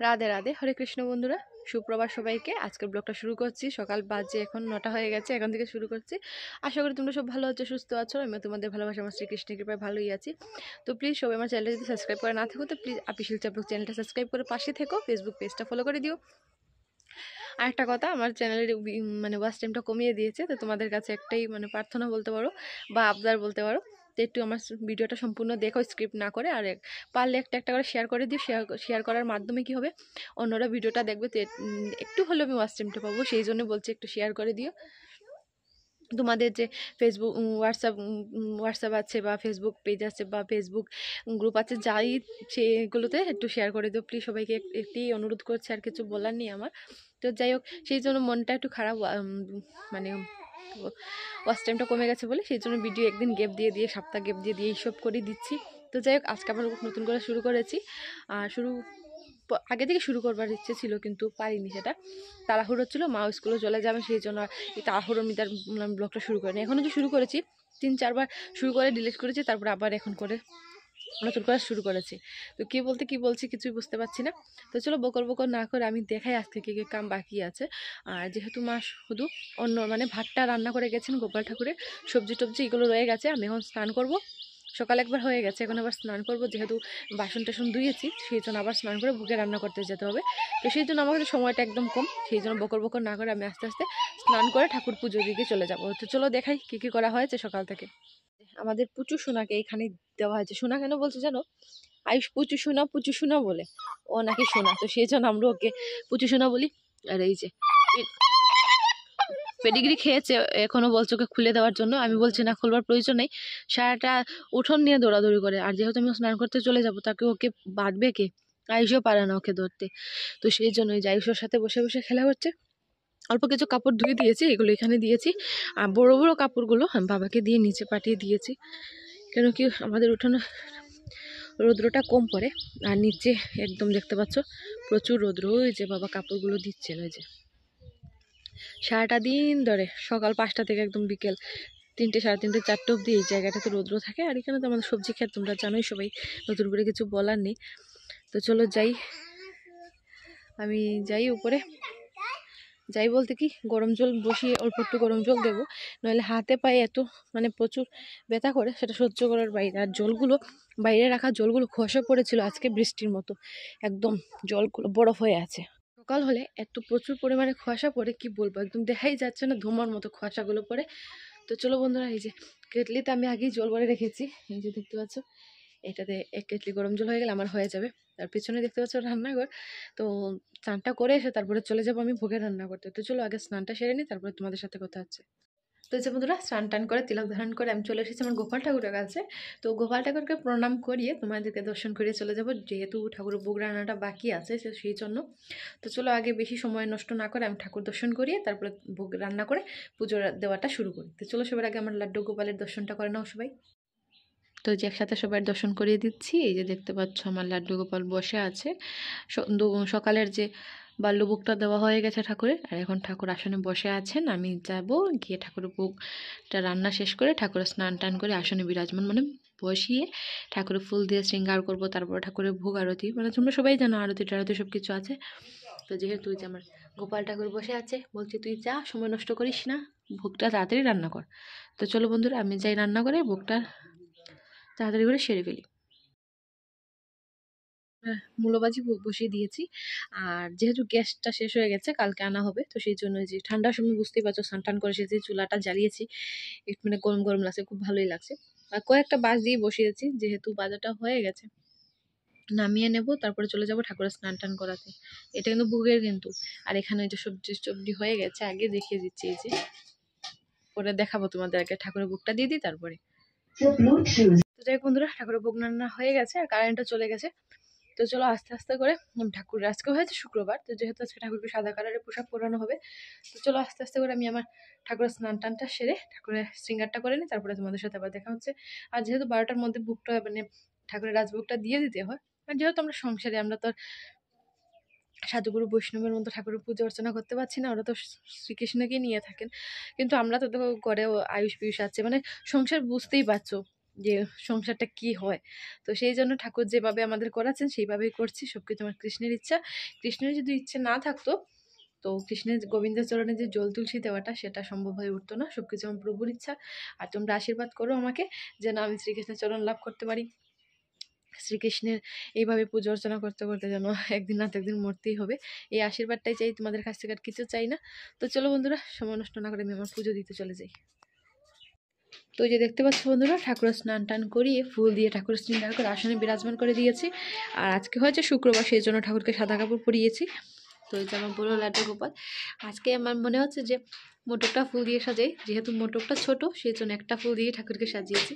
রাধে রাধে, হরে কৃষ্ণ বন্ধুরা, সুপ্রভাত সবাইকে। আজকের ব্লগটা শুরু করছি। সকাল বাজে এখন 9টা হয়ে গেছে, এখন থেকে শুরু করছি। আশা করি তোমরা সব ভালো আছো, সুস্থ আছো। আমি তোমাদের ভালোবাসা আমার শ্রীকৃষ্ণের কৃপায় ভালোই আছি। তো প্লিজ সবাই আমার চ্যানেলটা যদি সাবস্ক্রাইব করে না থাকো তো প্লিজ অফিসিয়াল চাপলক চ্যানেলটা সাবস্ক্রাইব করে পাশে থেকো, ফেসবুক পেজটা ফলো করে দিও। আর একটা কথা, আমার চ্যানেলের মানে ওয়াচ টাইমটা কমিয়ে দিয়েছে, তো তোমাদের কাছে একটাই মানে প্রার্থনা বলতে পারো বা আবদার বলতে পারো, তো একটু আমার ভিডিওটা সম্পূর্ণ দেখো, স্ক্রিপ্ট না করে। আর পারলে একটা একটা করে শেয়ার করে দিও। শেয়ার করার মাধ্যমে কি হবে, অন্যরা ভিডিওটা দেখবে, তো একটু হলেও আমি ওয়াচ টাইমটা পাবো। সেই জন্য বলছি একটু শেয়ার করে দিও। তোমাদের যে ফেসবুক হোয়াটসঅ্যাপ আছে বা ফেসবুক পেজ আছে বা ফেসবুক গ্রুপ আছে, যাই সেগুলোতে একটু শেয়ার করে দিও প্লিজ। সবাইকে একটি অনুরোধ করছে, আর কিছু বলার নেই আমার। তো যাই হোক, সেই জন্য মনটা একটু খারাপ, মানে ওয়াচ টাইমটা কমে গেছে বলে, সেই জন্য ভিডিও একদিন গ্যাপ দিয়ে দিয়ে সপ্তাহ গ্যাপ দিয়ে দিয়ে এইসব করে দিচ্ছি। তো যাই হোক, আজকে আবার নতুন করে শুরু করেছি। আর আগে থেকে শুরু করবার ইচ্ছে ছিল, কিন্তু পারিনি। সেটা তাড়াহুড়ো ছিল, মা স্কুলে চলে যাবে, সেই জন্য এই তাড়াহুড়োর মিটার ব্লগটা শুরু করিনি। এখনও যে শুরু করেছি, 3-4 বার শুরু করে ডিলিট করেছি, তারপর আবার এখন করে নতুন করে শুরু করেছি। তো কি বলছি কিছুই বুঝতে পারছি না। তো চলো বকর বকর না করে আমি দেখাই আজকে কী কী কাম বাকি আছে। আর যেহেতু মা শুধু অন্য মানে ভাতটা রান্না করে গেছেন গোপাল ঠাকুরের, সবজি টবজি এগুলো রয়ে গেছে। আমি এখন স্নান করব, সকাল একবার হয়ে গেছে, এখন আবার স্নান করব। যেহেতু বাসন টাসন ধুয়েছি, সেই জন্য আবার স্নান করে ভোগে রান্না করতে যেতে হবে। তো সেই জন্য আমার কাছে সময়টা একদম কম, সেই জন্য বকর বকর না করে আমি আস্তে আস্তে স্নান করে ঠাকুর পুজোর দিকে চলে যাবো। তো চলো দেখাই কী কী করা হয়েছে সকাল থেকে। আমাদের পুচু সোনাকে এখানে দেওয়া হয়েছে। সোনা কেন বলছে জানো? আয়ুষ পুচু সোনা বলে, ও নাকি সোনা, তো সেই জন্য আমরা ওকে পুচু সোনা বলি। আর এই যে পেডিগ্রি খেয়েছে, এখনো বলছে ওকে খুলে দেওয়ার জন্য। আমি বলছি না, খুলবার প্রয়োজন নেই। সারাটা উঠোন নিয়ে দৌড়াদৌড়ি করে, আর যেহেতু আমি স্নান করতে চলে যাব, তাকে ওকে বাঁধবে কে? আয়ুষও পারে না ওকে ধরতে। তো সেই জন্য আয়ুষের সাথে বসে বসে খেলা হচ্ছে। অল্প কিছু কাপড় ধুয়ে দিয়েছি, এগুলো এখানে দিয়েছি। আর বড় বড় কাপড়গুলো আমি বাবাকে দিয়ে নিচে পাঠিয়ে দিয়েছি, কেন কি আমাদের উঠানে রৌদ্রটা কম পড়ে। আর নিচে একদম দেখতে পাচ্ছ প্রচুর রৌদ্র। ওই যে বাবা কাপড়গুলো দিচ্ছেন, ওই যে সারাটা দিন ধরে সকাল 5টা থেকে একদম বিকেল 3টে, 3:30, 4টে অবধি এই জায়গাটাতে রৌদ্র থাকে। আর এখানে তো আমাদের সবজি খেত, তোমরা জানোই সবাই, নতুন করে কিছু বলার নেই। তো চলো যাই, আমি যাই উপরে। যাই বলতে কি, গরম জল বসিয়ে অল্প একটু গরম জল দেবো, নইলে হাতে পায়ে এত মানে প্রচুর ব্যথা করে, সেটা সহ্য করার বাইরে। আর জলগুলো বাইরে রাখা জলগুলো খসে পড়েছিল আজকে বৃষ্টির মতো, একদম জলগুলো বরফ হয়ে আছে। সকাল হলে এত প্রচুর পরিমাণে কুয়াশা পড়ে, কি বলবো, একদম দেখাই যাচ্ছে না, ধোঁয়ার মতো কুয়াশাগুলো পড়ে। তো চলো বন্ধুরা, এই যে কেটলিতে আমি আগেই জল ভরে রেখেছি, এই যে দেখতে পাচ্ছ, এটাতে 1 কেটলি গরম জল হয়ে গেলে আমার হয়ে যাবে। তার পিছনে দেখতে পাচ্ছ রান্নাঘর। তো স্নানটা করে এসে তারপরে চলে যাবো আমি ভোগের রান্না করতে। তো চলো আগে স্নানটা সেরে নিই, তারপরে তোমাদের সাথে কথা হচ্ছে। তো যে বন্ধুরা, স্নান টান করে তিলক ধারণ করে আমি চলে এসেছি আমার গোপাল ঠাকুরের কাছে। তো গোপাল ঠাকুরকে প্রণাম করিয়ে তোমাদেরকে দর্শন করিয়ে চলে যাব, যেহেতু ঠাকুরের ভোগ রান্নাটা বাকি আছে সেই জন্য। তো চলো আগে বেশি সময় নষ্ট না করে আমি ঠাকুর দর্শন করিয়ে তারপরে ভোগ রান্না করে পুজো দেওয়াটা শুরু করি। তো চলো সবার আগে আমার লাড্ডু গোপালের দর্শনটা করে নাও সবাই। তো যে একসাথে সবার দর্শন করিয়ে দিচ্ছি। এই যে দেখতে পাচ্ছ আমার লাড্ডু গোপাল বসে আছে। সকালের যে বাল্যভোগটা দেওয়া হয়ে গেছে ঠাকুরের, আর এখন ঠাকুর আসনে বসে আছেন। আমি যাব গিয়ে ঠাকুরের ভোগটা রান্না শেষ করে ঠাকুরের স্নান টান করে আসনে বিরাজমান মানে বসিয়ে ঠাকুরের ফুল দিয়ে শৃঙ্গার করব। তারপর ঠাকুরের ভোগ আরতি, মানে তোমরা সবাই জানো আরতি টারতি সব কিছু আছে। তো যেহেতু যে আমার গোপাল ঠাকুর বসে আছে, বলছি তুই যা, সময় নষ্ট করিস না, ভোগটা তাড়াতাড়ি রান্না কর। তো চলো বন্ধুরা, আমি যাই রান্না করে ভোগটা তাড়াতাড়ি করে সেরে ফেলি। মূলোবাজি বসিয়ে দিয়েছি। আর যেহেতু গ্যাসটা শেষ হয়ে গেছে, কালকে আনা হবে, তো সেই জন্য যে ঠান্ডার সময় বুঝতেই পারছো স্নান টান করে এসেছি, চুলাটা জ্বালিয়েছি, একটু মানে গরম গরম লাগছে, খুব ভালোই লাগছে। আর কয়েকটা বাস দিয়ে বসিয়েছি, যেহেতু বাজারটা হয়ে গেছে নামিয়ে নেব, তারপরে চলে যাব ঠাকুরের স্নান টান করাতে। এটা কিন্তু ভোগের কিন্তু। আর এখানে ওই যে সবজি টবজি হয়ে গেছে, আগে দেখিয়ে দিচ্ছি, এই যে পরে দেখাবো তোমাদের, আগে ঠাকুরের ভোগটা দিয়ে দিই তারপরে। তো যাই বন্ধুরা, ঠাকুরের ভোগ রান্না হয়ে গেছে আর কারেন্টও চলে গেছে। তো চলো আস্তে আস্তে করে ঠাকুর, আজকে হয়েছে শুক্রবার, তো যেহেতু আজকে ঠাকুরকে সাদা কালারের পোশাক পরানো হবে, তো চলো আস্তে আস্তে করে আমি আমার ঠাকুরের স্নান টানটা সেরে ঠাকুরের শৃঙ্গারটা করে নিই, তারপরে তোমাদের সাথে আবার দেখা হচ্ছে। আর যেহেতু 12টার মধ্যে ভোগটা মানে ঠাকুরের রাজভোগটা দিয়ে দিতে হয়, আর যেহেতু আমরা সংসারে, আমরা তো সাধুগুরু বৈষ্ণবের মতো ঠাকুরের পুজো অর্চনা করতে পারছি না, ওরা তো শ্রীকৃষ্ণকেই নিয়ে থাকেন। কিন্তু আমরা তো ঘরেও আয়ুষ পিয়ুষ আছে, মানে সংসার বুঝতেই পারছো, যে সংসারটা কি হয়। তো সেই জন্য ঠাকুর যেভাবে আমাদের করাচ্ছেন সেইভাবেই করছি। সব কিছু আমার কৃষ্ণের ইচ্ছা। কৃষ্ণের যদি ইচ্ছে না থাকতো তো কৃষ্ণের গোবিন্দের চরণে যে জল তুলসী দেওয়াটা সেটা সম্ভব হয়ে উঠতো না। সব কিছু আমার প্রভুর ইচ্ছা। আর তোমরা আশীর্বাদ করো আমাকে যেন আমি শ্রীকৃষ্ণের চরণ লাভ করতে পারি। শ্রীকৃষ্ণের এইভাবে পুজো অর্চনা করতে করতে যেন একদিন না তো একদিন মরতেই হবে, এই আশীর্বাদটাই চাই তোমাদের কাছ থেকে, আর কিছু চাই না। তো চলো বন্ধুরা, সময় নষ্ট না করে আমি আমার পুজো দিতে চলে যাই। তো যে দেখতে পাচ্ছ বন্ধুরা, ঠাকুরের স্নান টান করিয়ে ফুল দিয়ে ঠাকুরের শৃঙ্গার করে আসনে বিরাজমান করে দিয়েছি। আর আজকে হয়েছে শুক্রবার, সেই জন্য ঠাকুরকে সাদা কাপড় পরিয়েছি। তো এই যে আমার বড় লাড্ডু গোপাল। আজকে আমার মনে হচ্ছে যে মোটকটা ফুল দিয়ে সাজাই, যেহেতু মোটকটা ছোট সেই জন্য একটা ফুল দিয়ে ঠাকুরকে সাজিয়েছি।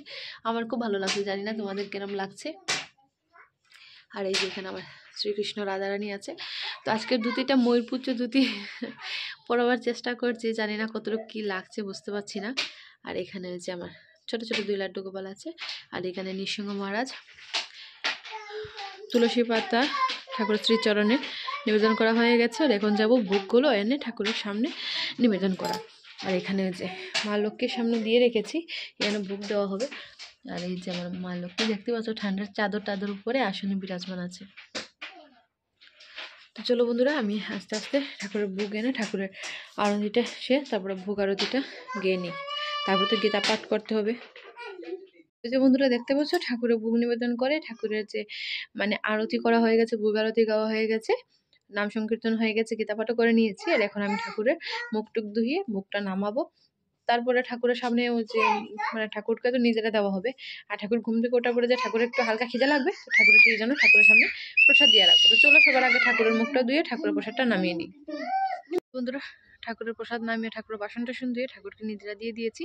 আমার খুব ভালো লাগছে, জানি না তোমাদের কেরম লাগছে। আর এই যে এখানে আমার শ্রীকৃষ্ণ রাধারানী আছে। তো আজকে ধুতিটা ময়ূরপুচ্ছ ধুতি পরাবার চেষ্টা করছি, জানি না কতটুকু কী লাগছে বুঝতে পারছি না। আর এখানে যে আমার ছোট ছোট 2 লাড্ডু গোপাল আছে। আর এখানে নৃসিংহ মহারাজ, তুলসী পাতা ঠাকুরের শ্রীচরণে নিবেদন করা হয়ে গেছে। আর এখন যাবো ভোগগুলো এনে ঠাকুরের সামনে নিবেদন করা। আর এখানে যে মা লক্ষ্মীর সামনে দিয়ে রেখেছি, এখানে ভোগ দেওয়া হবে। আর এই যে আমার মা লক্ষ্মী দেখতে পাচ্ছ ঠান্ডার চাদর উপরে আসনে বিরাজমান আছে। তো চলো বন্ধুরা, আমি আস্তে আস্তে ঠাকুরের ভোগ এনে ঠাকুরের আরতিটা তারপরে ভোগ আরতিটা গেয়ে নিই। তারপর তো গীতা পাঠ করতে হবে। যে বন্ধুরা দেখতে পাচ্ছ ঠাকুরের ভোগ নিবেদন করে ঠাকুরের যে মানে আরতি করা হয়ে গেছে, ভোগ আরতি গাওয়া হয়ে গেছে, নাম সংকীর্তন হয়ে গেছে, গীতা পাঠও করে নিয়েছি। আর এখন আমি ঠাকুরের মুখটুক ধুয়ে মুখটা নামাবো। তারপরে ঠাকুরের সামনে ওই যে মানে ঠাকুরকে তো নিজেরা দেওয়া হবে। আর ঠাকুর ঘুম থেকে ওঠার পরে যে ঠাকুরের একটু হালকা খিদে লাগবে, তো ঠাকুরের সেই জন্য ঠাকুরের সামনে প্রসাদ দিয়ে রাখবো। তো চলো সবার আগে ঠাকুরের মুখটা ধুয়ে ঠাকুরের প্রসাদটা নামিয়ে নিই। বন্ধুরা, ঠাকুরের প্রসাদ নামিয়ে ঠাকুরের বাসন টাসন ধুয়ে ঠাকুরকে নিজেরা দিয়ে দিয়েছি।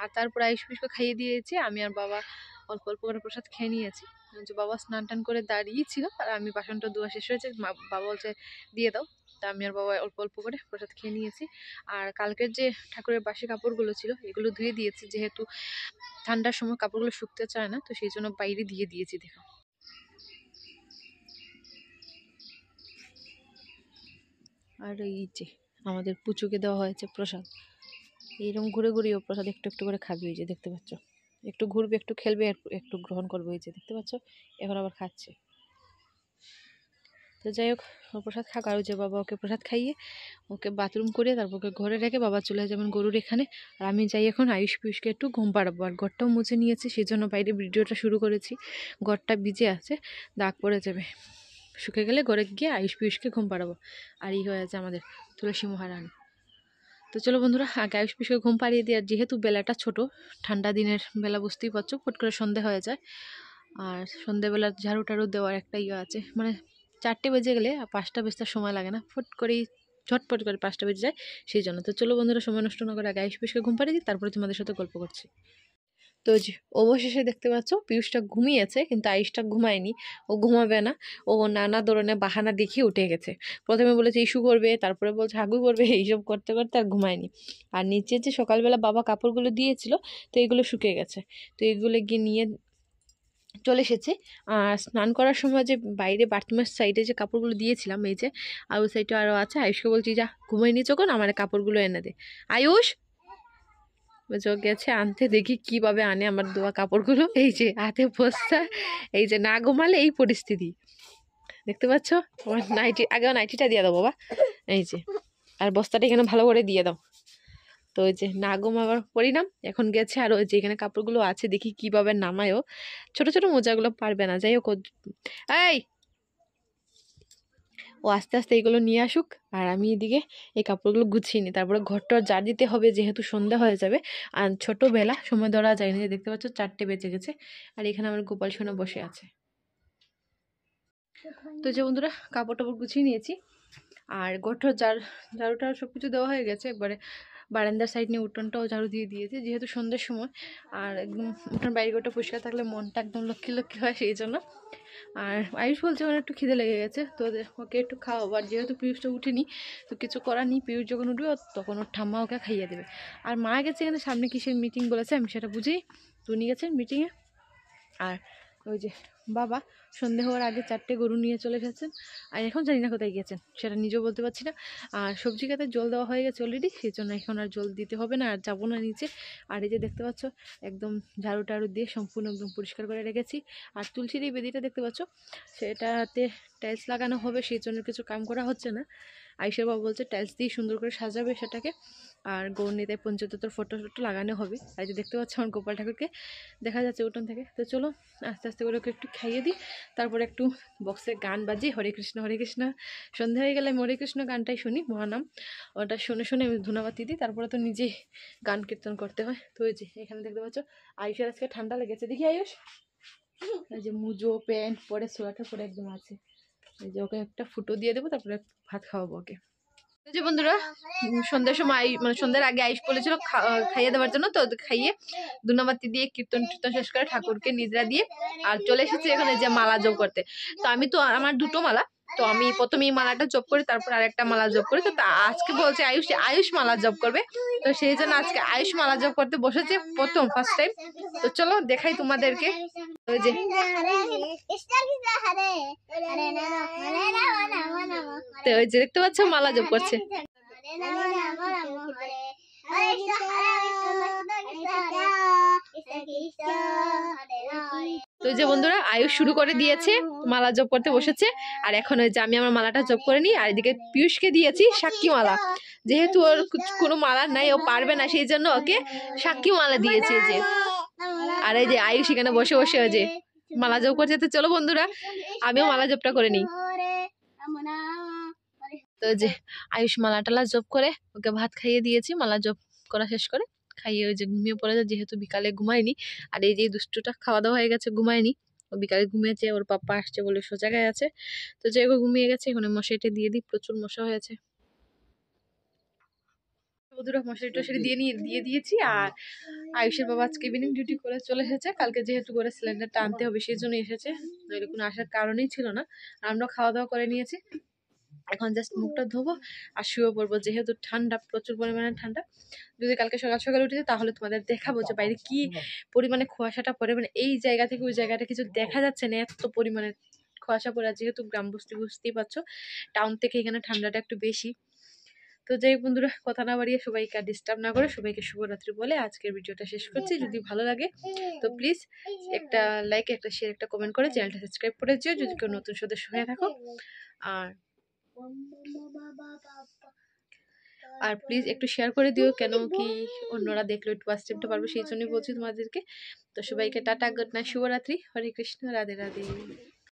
আর তারপর আয়ুষ পিসকে খাইয়ে দিয়েছি। আমি আর বাবা অল্প অল্প করে প্রসাদ খেয়ে নিয়েছি। যে বাবা স্নান টান করে দাঁড়িয়েছিল আর আমি বাসনটা ধোয়া শেষ হয়েছে, বাবা বলছে দিয়ে দাও। তা আমি আর বাবা অল্প অল্প করে প্রসাদ খেয়ে নিয়েছি। আর কালকের যে ঠাকুরের বাসি কাপড়গুলো ছিল এগুলো ধুয়ে দিয়েছি, যেহেতু ঠান্ডার সময় কাপড়গুলো শুকতে চায় না, তো সেই জন্য বাইরে দিয়ে দিয়েছি। দেখো আর এই যে আমাদের পুচুকে দেওয়া হয়েছে প্রসাদ। এইরকম ঘুরে ঘুরিয়েও প্রসাদ একটু একটু করে খাবে। ওই যে দেখতে পাচ্ছ, একটু ঘুরবে, একটু খেলবে, একটু গ্রহণ করবে। ওই যে দেখতে পাচ্ছ এখন আবার খাচ্ছে। তো যাই হোক, ও প্রসাদ খাক। আর যে বাবা ওকে প্রসাদ খাইয়ে ওকে বাথরুম করে তারপর ওকে ঘরে রেখে বাবা চলে যাবেন গরুর এখানে। আর আমি যাই এখন আয়ুষ পিয়ুষকে একটু ঘুম পাড়াবো। আর ঘরটাও মুছে নিয়েছি, সেই জন্য বাইরে ভিডিওটা শুরু করেছি। ঘরটা ভিজে আছে, দাগ পড়ে যাবে, শুকে গেলে ঘরে গিয়ে আয়ুষ পিয়ুষকে ঘুম পাড়াবো। আর এই হয়ে আছে আমাদের তুলসী মহারানী। তো চলো বন্ধুরা, আগে আয়ুষ পিসকে ঘুম পাড়িয়ে দিয়ে, আর যেহেতু বেলাটা ছোট, ঠান্ডা দিনের বেলা বুঝতেই পারছো, ফট করে সন্ধে হয়ে যায়। আর সন্ধেবেলা ঝাড়ু টাড়ু দেওয়ার একটা ইয়ে আছে, মানে 4টে বেজে গেলে 5টা বেজতে সময় লাগে না, ফট করেই ঝটপট করে 5টা বেজে যায়, সেই জন্য। তো চলো বন্ধুরা, সময় নষ্ট না করে আগে আয়ুষ পিসকে ঘুম পাড়িয়ে দিই, তারপরে তোমাদের সাথে গল্প করছি। তো যে অবশেষে দেখতে পাচ্ছ পিয়ুষটা ঘুমিয়েছে, কিন্তু আয়ুষটা ঘুমায়নি। ও ঘুমাবে না, ও নানা ধরনের বাহানা দেখিয়ে উঠে গেছে। প্রথমে বলেছে ইস্যু করবে, তারপরে বলছে হাগু করবে, এইসব করতে করতে আর ঘুমায়নি। আর নিচে যে সকালবেলা বাবা কাপড়গুলো দিয়েছিল, তো এগুলো শুকিয়ে গেছে, তো এগুলো গিয়ে নিয়ে চলে এসেছে। আর স্নান করার সময় যে বাইরে বাথরুমের সাইডে যে কাপড়গুলো দিয়েছিলাম, এই যে আর ওই সাইডে আরও আছে। আয়ুষকে বলছি যা ঘুমাইনি যখন আমার কাপড়গুলো এনে দে। আয়ুষ গেছে আনতে, দেখি কিভাবে আনে আমার ধোয়া কাপড়গুলো। এই যে হাতে বস্তা, এই যে না ঘুমালে এই পরিস্থিতি দেখতে পাচ্ছ। আমার নাইটি, আগে নাইটিটা দিয়ে দাও বাবা, এই যে, আর বস্তাটা এখানে ভালো করে দিয়ে দাও। তো ওই যে না ঘুমাবার পরিণাম এখন গেছে। আর ওই যে এখানে কাপড়গুলো আছে, দেখি কিভাবে নামায়ও, ছোট ছোট মোজাগুলো পারবে না। যাই হোক, এই ও আস্তে আস্তে এইগুলো নিয়ে আসুক, আর আমি এদিকে এই কাপড়গুলো গুছিয়ে নিই। তারপরে ঘরটা ঝাড় দিতে হবে, যেহেতু সন্ধ্যা হয়ে যাবে। আর ছোটোবেলা সময় ধরা যায়নি, দেখতে পাচ্ছ 4টে বেজে গেছে। আর এখানে আমার গোপাল সোনা বসে আছে। তো যে বন্ধুরা, কাপড় টাপড় গুছিয়ে নিয়েছি, আর ঘরটা ঝাড়ুটা সব কিছু দেওয়া হয়ে গেছে। একবারে বারান্দার সাইড নিয়ে উঠোনটাও ঝাড়ু দিয়ে দিয়েছি, যেহেতু সন্ধ্যের সময়। আর একদম উঠোন বাইরেটা পরিষ্কার থাকলে মনটা একদম লক্ষ্মী লক্ষ্মী হয়, সেই জন্য। আর আয়ুষ বলছে ওর একটু খিদে লেগে গেছে, তো ওকে একটু খাওয়াবো। আর যেহেতু পিয়ুষটা উঠেনি, তো কিছু করার নেই, পিয়ুষ যখন উঠবে তখন ওর ঠাম্মা ওকে খাইয়ে দেবে। আর মা গেছে এখানে সামনে কিসের মিটিং বলেছে, আমি সেটা বুঝি, তো উনি গেছেন মিটিংয়ে। আর ওই যে বাবা সন্ধে হওয়ার আগে 4টে গরু নিয়ে চলে এসেছেন, আর এখন জানি না কোথায় গেছেন, সেটা নিজেও বলতে পারছি না। আর সবজি খেতে জল দেওয়া হয়ে গেছে অলরেডি, সেই জন্য এখন আর জল দিতে হবে না, আর যাবো না নিচে। আর এই যে দেখতে পাচ্ছ একদম ঝাড়ু টাড়ু দিয়ে সম্পূর্ণ একদম পরিষ্কার করে রেখেছি। আর তুলসীর এই বেদিটা দেখতে পাচ্ছ, সেটাতে টাইলস লাগানো হবে, সেই জন্য কিছু কাম করা হচ্ছে না। আইসার বাবা বলছে টাইলস দিয়ে সুন্দর করে সাজাবে সেটাকে, আর গৌরনীতে পঞ্চতত্ত্বর ফটো লাগানো হবে। আর যে দেখতে পাচ্ছ আমার গোপাল ঠাকুরকে দেখা যাচ্ছে উঠোন থেকে। তো চলো আস্তে আস্তে করে ওকে একটু খাইয়ে দিই, তারপরে একটু বক্সে গান বাজি, হরে কৃষ্ণ হরে কৃষ্ণ। সন্ধ্যা হয়ে গেলে আমি হরে কৃষ্ণ গানটাই শুনি, মহানাম, ওটা শুনে শুনে আমি ধূনাবাতি দিই, তারপরে তো নিজেই গান কীর্তন করতে হয়। তো ওই যে এখানে দেখতে পাচ্ছ আয়ুষের আজকে ঠান্ডা লেগেছে, দেখি আয়ুষ, এই যে মুজো প্যান্ট পরে সোয়েটার পরে একদম আছে। এই যে ওকে একটা ফুটো দিয়ে দেবো, তারপরে ভাত খাওয়াবো ওকে। যে বন্ধুরা সন্ধ্যার সময় মানে সন্ধ্যার আগে আয়ুষ বলেছিল খাইয়ে দেওয়ার জন্য, তো খাইয়ে দুনাবাতি দিয়ে কীর্তন টীর্তন শেষ করে ঠাকুরকে নিদ্রা দিয়ে আর চলে এসেছি এখানে যে মালা জপ করতে। তো আমি তো আমার 2টো মালা, তো আমি প্রথমে এই মালাটা জপ করি, তারপর আরেকটা মালা জপ করি। তো আজকে বলছে আয়ুষ মালা জপ করবে, তো সেই জন্য আজকে আয়ুষ মালা জপ করতে বসেছে প্রথম ফার্স্ট টাইম। তো চলো দেখাই তোমাদেরকে। ওই যে তো ওই যে দেখতে পাচ্ছ মালা জপ করছে। তো যে বন্ধুরা আয়ুষ শুরু করে দিয়েছে, মালা জপ করতে বসেছে। আর এখন ওই যে আমি আমার মালাটা জপ করে নিই, আর এদিকে পিয়ুষকে দিয়েছি সাক্ষী মালা, যেহেতু ওর কোনো মালা নাই, ও পারবে না, সেই জন্য ওকে সাক্ষী মালা দিয়েছে যে। আর এই যে আয়ুষ এখানে বসে বসে ওই যে মালা জপ করছে। তো চলো বন্ধুরা আমিও মালা জপটা করে নিই। তো যে আয়ুষ মালা টালা জপ করে ওকে ভাত খাইয়ে দিয়েছি, মালা জপ করা শেষ করে খাইয়ে ওই যে ঘুমিয়ে পড়ে যায়, যেহেতু বিকালে ঘুমায়নি। আর এই যে দুষ্টুটা খাওয়া দাওয়া হয়ে গেছে, ঘুমায়নি, ও বিকালে ঘুমিয়েছে, ওর পাপ্পা আসছে বলে জায়গায় আছে। তো যে ঘুমিয়ে গেছে, এখন মশারিটা দিয়ে দিই, প্রচুর মশা হয়েছে। বন্ধুরা মশারি টশারি দিয়ে দিয়েছি। আর আয়ুষের বাবা আজকে ইভিনিং ডিউটি করে চলে এসেছে, কালকে যেহেতু করে সিলিন্ডারটা আনতে হবে সেই জন্য এসেছে, নইলে কোনো আসার কারণেই ছিল না। আমরা খাওয়া দাওয়া করে নিয়েছি, এখন জাস্ট মুখটা ধোবো আর শুয়ে পড়বো, যেহেতু ঠান্ডা, প্রচুর পরিমাণে ঠান্ডা। যদি কালকে সকাল সকাল উঠেছে তাহলে তোমাদের দেখাবো যে বাইরে কি পরিমাণে কুয়াশাটা পড়ে, মানে এই জায়গা থেকে ওই জায়গাটা কিছু দেখা যাচ্ছে না, এত পরিমাণে কুয়াশা পড়ে। যেহেতু গ্রাম বস্তি বুঝতেই পারছো, টাউন থেকে এখানে ঠান্ডাটা একটু বেশি। তো যাই বন্ধুরা কথা না বাড়িয়ে সবাইকে আর ডিস্টার্ব না করে সবাইকে শুভরাত্রি বলে আজকের ভিডিওটা শেষ করছি। যদি ভালো লাগে তো প্লিজ একটা লাইক, একটা শেয়ার, একটা কমেন্ট করে চ্যানেলটা সাবস্ক্রাইব করে দিও যদি কেউ নতুন সদস্য হয়ে থাকো। আর প্লিজ একটু শেয়ার করে দিও, কেন কি অন্যরা দেখলো একটু স্টেপটা পারবে, সেই জন্যই বলছি তোমাদেরকে। তো সবাইকে টাটা, গুড নাইট, শুভরাত্রি, হরে কৃষ্ণ, রাধে রাধে।